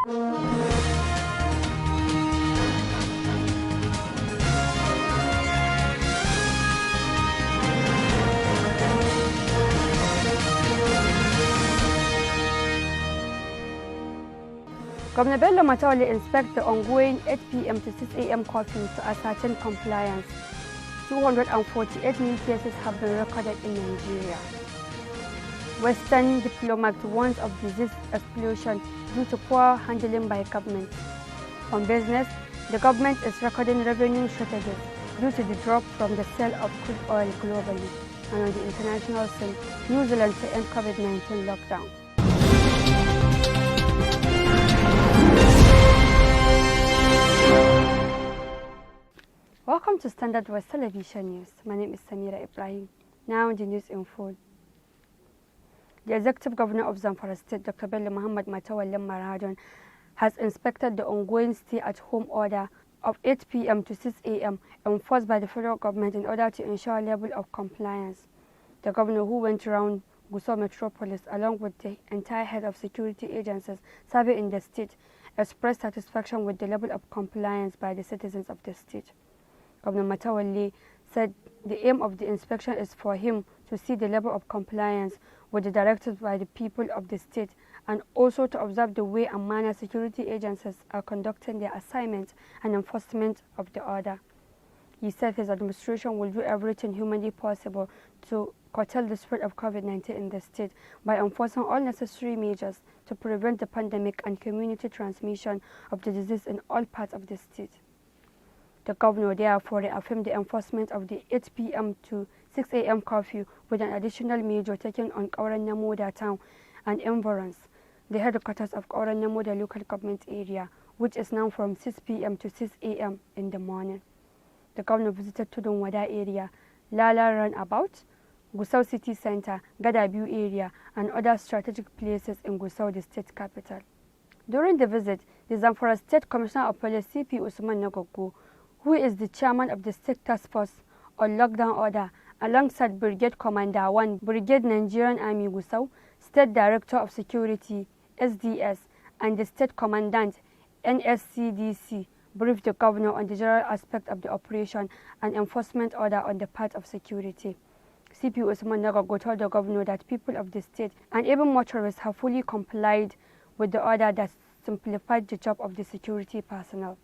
Governor Bello Matawalle inspects the ongoing 8 p.m. to 6 a.m. curfew to ascertain compliance. 248 new cases have been recorded in Nigeria. Western diplomat warns of disease explosion due to poor handling by government. On business, the government is recording revenue shortages due to the drop from the sale of crude oil globally. And on the international scene, New Zealand to end COVID-19 lockdown. Welcome to Standard Voice Television News. My name is Samira Ibrahim. Now the news in full. The Executive Governor of Zamfara State, Dr. Bello Muhammad Matawalle Maradon, has inspected the ongoing stay-at-home order of 8 p.m. to 6 a.m. enforced by the federal government in order to ensure a level of compliance. The governor, who went around Gusau Metropolis along with the entire head of security agencies serving in the state, expressed satisfaction with the level of compliance by the citizens of the state. Governor Matawalle said the aim of the inspection is for him to see the level of compliance with the directives by the people of the state and also to observe the way and manner security agencies are conducting their assignment and enforcement of the order. He said his administration will do everything humanly possible to curtail the spread of COVID-19 in the state by enforcing all necessary measures to prevent the pandemic and community transmission of the disease in all parts of the state. The governor therefore reaffirmed the enforcement of the 8 p.m. to 6 a.m. curfew with an additional measure taken on Kauran Namoda town and environs, the headquarters of Kauran Namoda local government area, which is now from 6 p.m. to 6 a.m. in the morning. The governor visited Tudun Wada area, Lala Runabout, Gusau City Center, Gadabiu area, and other strategic places in Gusau, the state capital. During the visit, the Zamfara State Commissioner of Police CP Usman Nagogo, who is the chairman of the State Task Force on Lockdown Order, alongside Brigade Commander 1, Brigade Nigerian Army Gusau, State Director of Security, SDS, and the State Commandant, NSCDC, briefed the governor on the general aspect of the operation and enforcement order on the part of security. CP Usman Nagogo told the governor that people of the state and even motorists have fully complied with the order that simplified the job of the security personnel.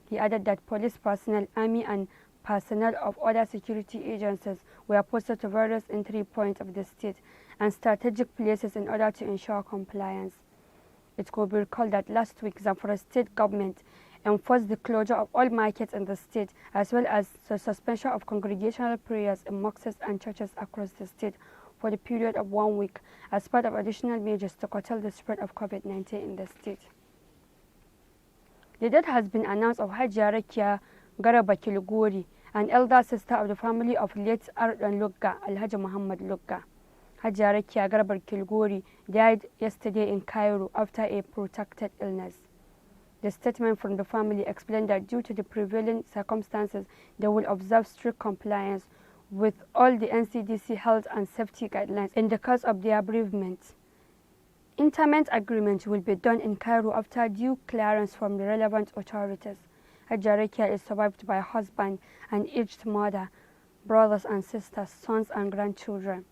He added that police personnel, army and personnel of other security agencies were posted to various entry points of the state and strategic places in order to ensure compliance. It could be recalled that last week Zamfara state government enforced the closure of all markets in the state as well as the suspension of congregational prayers in mosques and churches across the state for the period of 1 week as part of additional measures to curtail the spread of COVID-19 in the state. The death has been announced of Hajiya Rakiya Garaba Kilgori, an elder sister of the family of late Ardan Lugga, Alhaji Muhammad Lugga. Hajiya Rakiya Garaba Kilgori died yesterday in Cairo after a protracted illness. The statement from the family explained that due to the prevailing circumstances, they will observe strict compliance with all the NCDC health and safety guidelines in the course of their bereavement. Interment agreement will be done in Cairo after due clearance from the relevant authorities. Hajiya Rakiya is survived by a husband and aged mother, brothers and sisters, sons and grandchildren.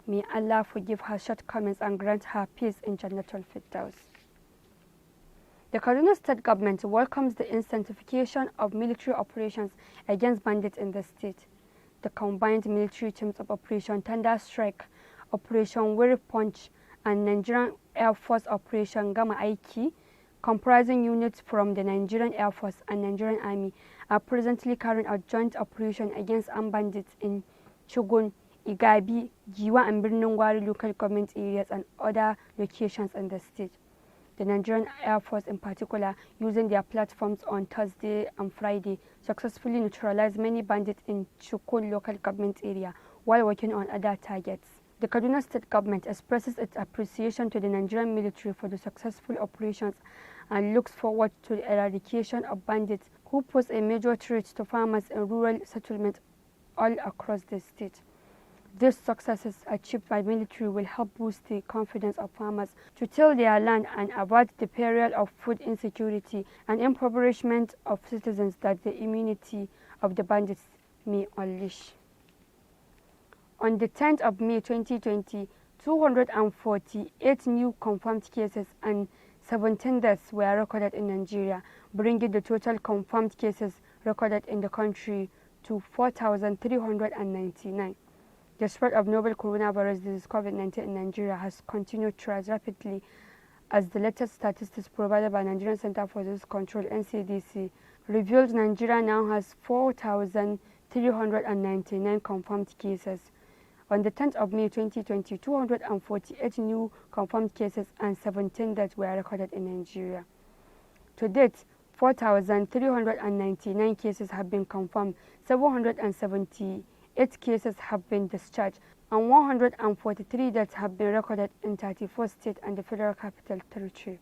May Allah forgive her shortcomings and grant her peace in Jannatul Firdaus. The Kaduna State government welcomes the intensification of military operations against bandits in the state. The combined military teams of Operation Thunder Strike, Operation Wiri Punch, and Nigerian Air Force Operation Gama Aiki, comprising units from the Nigerian Air Force and Nigerian Army, are presently carrying out joint operation against armed bandits in Chugun, Igabi, Giwa and Birnin Gwari local government areas and other locations in the state. The Nigerian Air Force in particular, using their platforms on Thursday and Friday, successfully neutralized many bandits in Chukun local government area while working on other targets. The Kaduna State government expresses its appreciation to the Nigerian military for the successful operations and looks forward to the eradication of bandits who pose a major threat to farmers in rural settlements all across the state. These successes achieved by military will help boost the confidence of farmers to till their land and avoid the peril of food insecurity and impoverishment of citizens that the immunity of the bandits may unleash. On the 10th of May 2020, 248 new confirmed cases and 17 deaths were recorded in Nigeria, bringing the total confirmed cases recorded in the country to 4,399. The spread of novel coronavirus disease COVID-19 in Nigeria has continued to rise rapidly as the latest statistics provided by Nigerian Center for Disease Control (NCDC) revealed Nigeria now has 4,399 confirmed cases. On the 10th of May 2020, 248 new confirmed cases and 17 deaths were recorded in Nigeria. To date, 4,399 cases have been confirmed, 778 cases have been discharged, and 143 deaths have been recorded in 34 states and the Federal Capital Territory.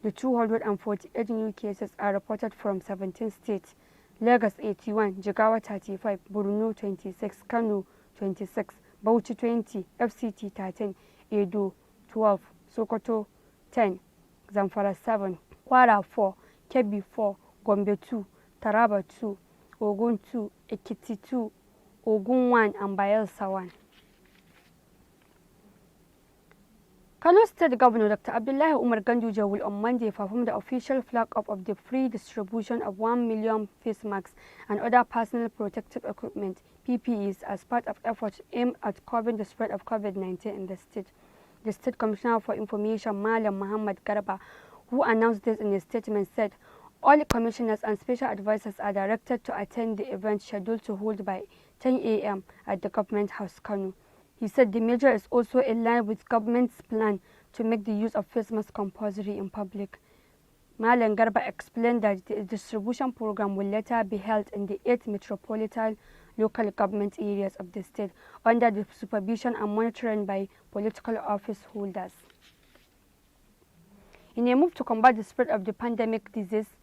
The 248 new cases are reported from 17 states: Lagos 81, Jigawa 35, Borno 26, Kano 26, Bauchi 20, FCT 13, Edo 12, Sokoto 10, Zamfara 7, Kwara 4, Kebbi 4, Gombe 2, Taraba 2, Ogun 2, Ekiti 2, Ogun 1, and Bayelsa 1. Kano State Governor Dr. Abdullahi Umar Ganduje will on Monday perform the official flag-off of the free distribution of 1 million face masks and other personal protective equipment (PPEs) as part of efforts aimed at curbing the spread of COVID-19 in the state. The State Commissioner for Information, Malam Muhammad Garba, who announced this in a statement, said all commissioners and special advisors are directed to attend the event scheduled to hold by 10 a.m. at the Government House, Kano. He said the measure is also in line with government's plan to make the use of face masks compulsory in public. Malam Garba explained that the distribution program will later be held in the 8 metropolitan local government areas of the state under the supervision and monitoring by political office holders. In a move to combat the spread of the pandemic disease,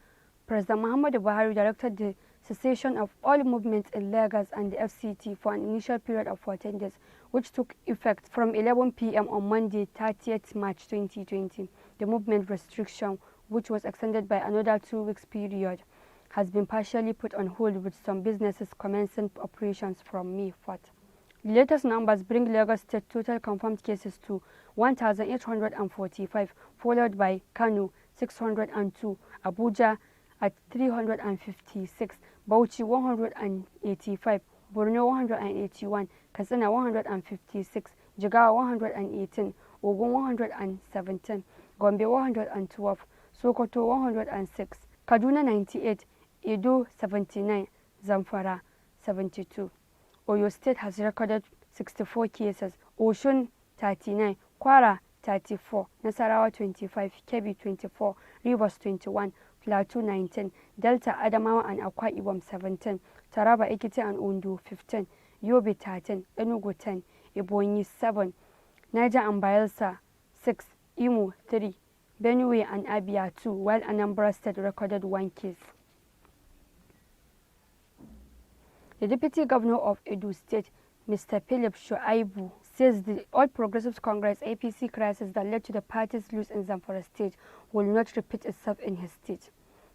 President Muhammadu Buhari directed the cessation of all movements in Lagos and the FCT for an initial period of 14 days, which took effect from 11 p.m. on Monday, 30th March 2020. The movement restriction, which was extended by another 2 weeks period, has been partially put on hold, with some businesses commencing operations from May 4th. The latest numbers bring Lagos State total confirmed cases to 1,845, followed by Kano 602, Abuja at 356, Bauchi 185, Borno 181, Katsina 156, Jigawa 118, Ogun 117, Gombe 112, Sokoto 106, Kaduna 98, Edo 79, Zamfara 72. Oyo State has recorded 64 cases, Osun 39, Kwara 34, Nasarawa 25, Kebbi 24, Rivers 21, Plateau 19, Delta, Adamawa and Akwa Ibom 17, Taraba, Ekiti and Ondo 15, Yobe 13, Enugu 10, Ebonyi 7, Niger and Bayelsa 6, Imo 3, Benue and Abia 2, while Anambra State recorded 1 case. The Deputy Governor of Edo State, Mr. Philip Shuaibu, says the All Progressives Congress APC crisis that led to the party's loss in Zamfara State will not repeat itself in his state.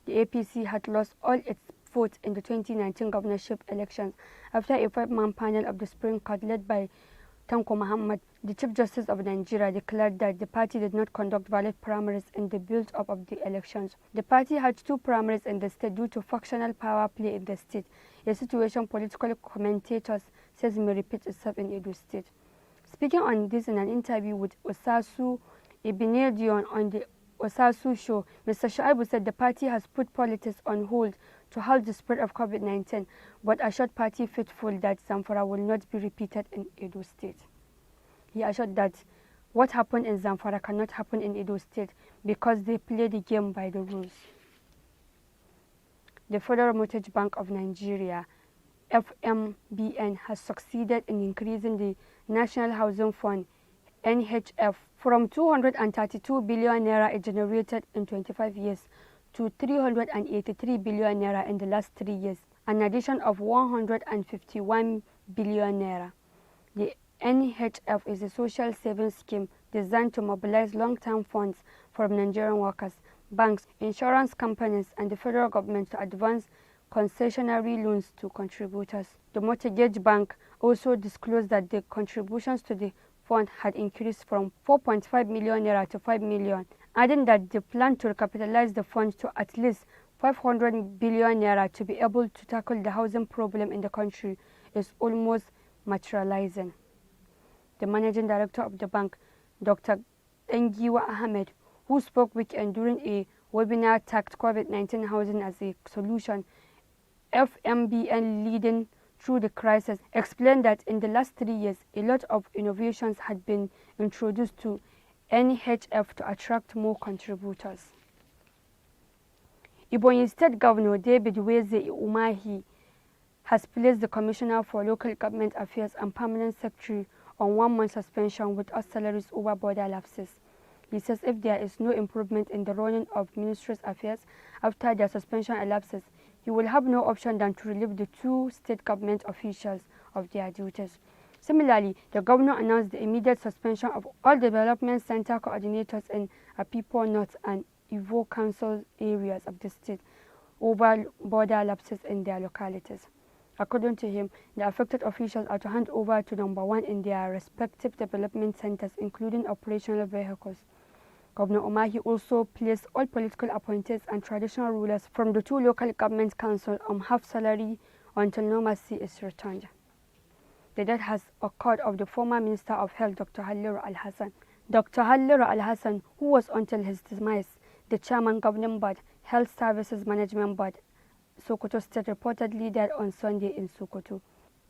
The APC had lost all its votes in the 2019 governorship elections after a 5-man panel of the Supreme Court led by Tanko Muhammad, the Chief Justice of Nigeria, declared that the party did not conduct valid primaries in the build-up of the elections. The party had 2 primaries in the state due to factional power play in the state, a situation political commentators says may repeat itself in Edo State. Speaking on this in an interview with Osasu Ibinedion on the Osasu show, Mr. Shuaibu said the party has put politics on hold to halt the spread of COVID-19, but assured party faithful that Zamfara will not be repeated in Edo State. He assured that what happened in Zamfara cannot happen in Edo State because they play the game by the rules. The Federal Mortgage Bank of Nigeria, FMBN, has succeeded in increasing the National Housing Fund, NHF, from 232 billion naira it generated in 25 years to 383 billion naira in the last 3 years, an addition of 151 billion naira. NHF is a social savings scheme designed to mobilize long-term funds from Nigerian workers, banks, insurance companies, and the federal government to advance concessionary loans to contributors. The mortgage bank also disclosed that the contributions to the fund had increased from 4.5 million naira to 5 million, adding that the plan to recapitalize the fund to at least 500 billion naira to be able to tackle the housing problem in the country is almost materializing. The managing director of the bank, Dr. Engiwa Ahmed, who spoke weekend during a webinar tagged COVID-19 housing as a solution, FMBN leading through the crisis, explained that in the last 3 years, a lot of innovations had been introduced to NHF to attract more contributors. Ebonyi State Governor David Weze Umahi has placed the Commissioner for Local Government Affairs and Permanent Secretary on 1-month suspension without salaries over border lapses. He says if there is no improvement in the running of ministry's affairs after their suspension elapses, he will have no option than to relieve the 2 state government officials of their duties. Similarly, the governor announced the immediate suspension of all development center coordinators in Apipo North and Ivo Council areas of the state over border lapses in their localities. According to him, the affected officials are to hand over to number 1 in their respective development centers, including operational vehicles. Governor Umahi also placed all political appointees and traditional rulers from the 2 local government councils on half salary until normalcy is returned. The death has occurred of the former Minister of Health, Dr. Halliru Alhassan. Dr. Halliru Alhassan, who was until his demise the chairman governing board, Health Services Management Board, Sokoto State, reportedly died on Sunday in Sokoto.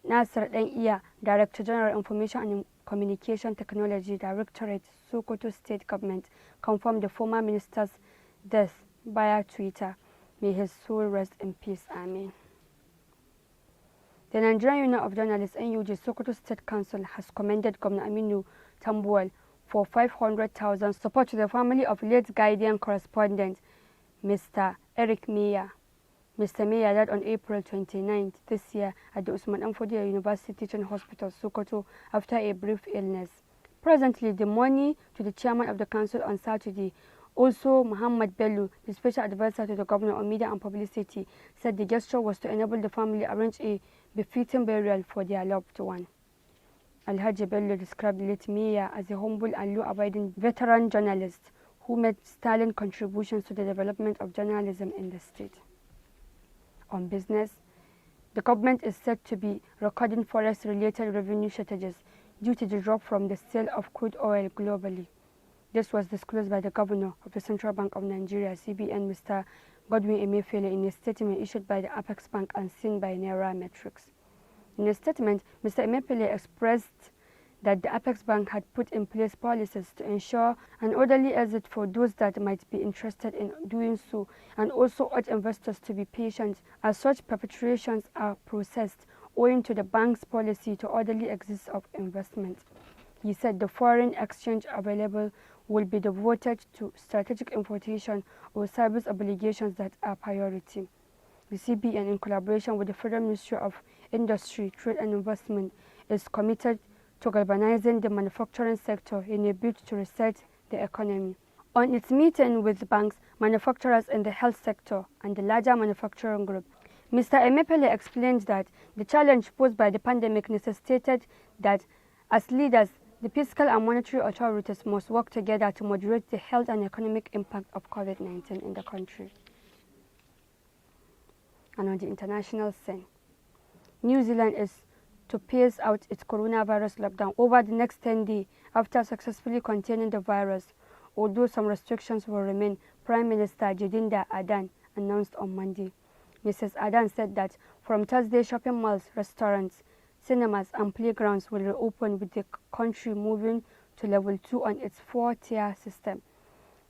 Nasir Dan-Iya, Director General Information and Communication Technology Directorate, Sokoto State Government, confirmed the former minister's death via Twitter. May his soul rest in peace. Amen. The Nigerian Union of Journalists, NUJ Sokoto State Council, has commended Governor Aminu Tambuwal for 500,000 support to the family of late Guardian correspondent Mr. Eric Meyer. Mr. Meyer died on April 29th this year at the Usman Danfodiyo University Teaching Hospital, Sokoto, after a brief illness. Presently, the money to the chairman of the council on Saturday, also Muhammad Bello, the special advisor to the governor on media and publicity, said the gesture was to enable the family arrange a befitting burial for their loved one. Alhaji Bello described late Meyer as a humble and law-abiding veteran journalist who made sterling contributions to the development of journalism in the state. On business, the government is said to be recording forest-related revenue shortages due to the drop from the sale of crude oil globally. This was disclosed by the governor of the Central Bank of Nigeria, CBN, Mr. Godwin Emefiele, in a statement issued by the Apex Bank and seen by Nairametrics. In a statement, Mr. Emefiele expressed that the Apex Bank had put in place policies to ensure an orderly exit for those that might be interested in doing so, and also urged investors to be patient as such perpetrations are processed owing to the bank's policy to orderly exit of investment. He said the foreign exchange available will be devoted to strategic importation or service obligations that are priority. The CBN, in collaboration with the Federal Ministry of Industry, Trade and Investment, is committed to galvanizing the manufacturing sector in a bid to reset the economy. On its meeting with banks, manufacturers in the health sector and the larger manufacturing group, Mr. Emefiele explained that the challenge posed by the pandemic necessitated that, as leaders, the fiscal and monetary authorities must work together to moderate the health and economic impact of COVID-19 in the country. And on the international scene, New Zealand is to pace out its coronavirus lockdown over the next 10 days after successfully containing the virus, although some restrictions will remain, Prime Minister Jacinda Ardern announced on Monday. Mrs. Ardern said that from Thursday, shopping malls, restaurants, cinemas and playgrounds will reopen, with the country moving to level 2 on its 4-tier system.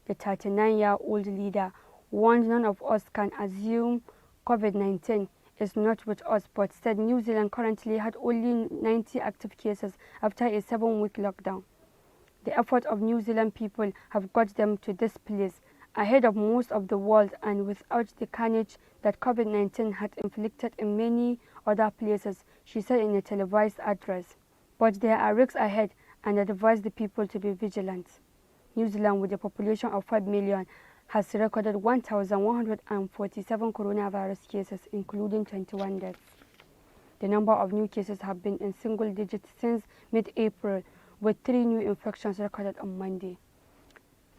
The 39-year-old leader warned none of us can assume COVID-19 is not with us, but said New Zealand currently had only 90 active cases after a 7-week lockdown. The effort of New Zealand people have got them to this place, ahead of most of the world and without the carnage that COVID-19 had inflicted in many other places, she said in a televised address. But there are risks ahead, and advise the people to be vigilant. New Zealand, with a population of 5 million, has recorded 1,147 coronavirus cases, including 21 deaths. The number of new cases have been in single digits since mid-April, with 3 new infections recorded on Monday.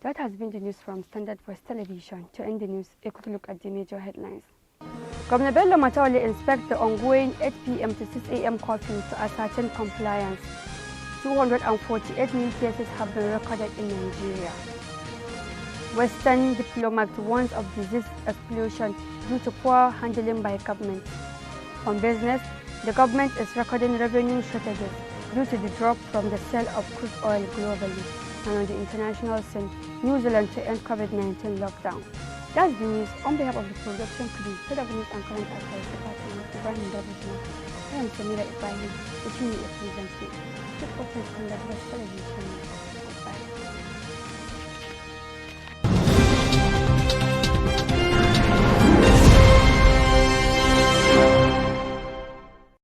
That has been the news from Standard Voice Television. To end the news, a quick look at the major headlines. Governor Bello Matawalle inspects the ongoing 8 p.m. to 6 a.m. curfew to ascertain compliance. 248 new cases have been recorded in Nigeria. Western diplomat warns of disease explosion due to poor handling by government. On business, the government is recording revenue shortages due to the drop from the sale of crude oil globally. And on the international scene, New Zealand to end COVID-19 lockdown. That's the news. On behalf of the production crew, head of news and current affairs department, Ibrahim Davison, I am Samira Ibrahim, the senior presenter. Keep watching Standard Voice Television.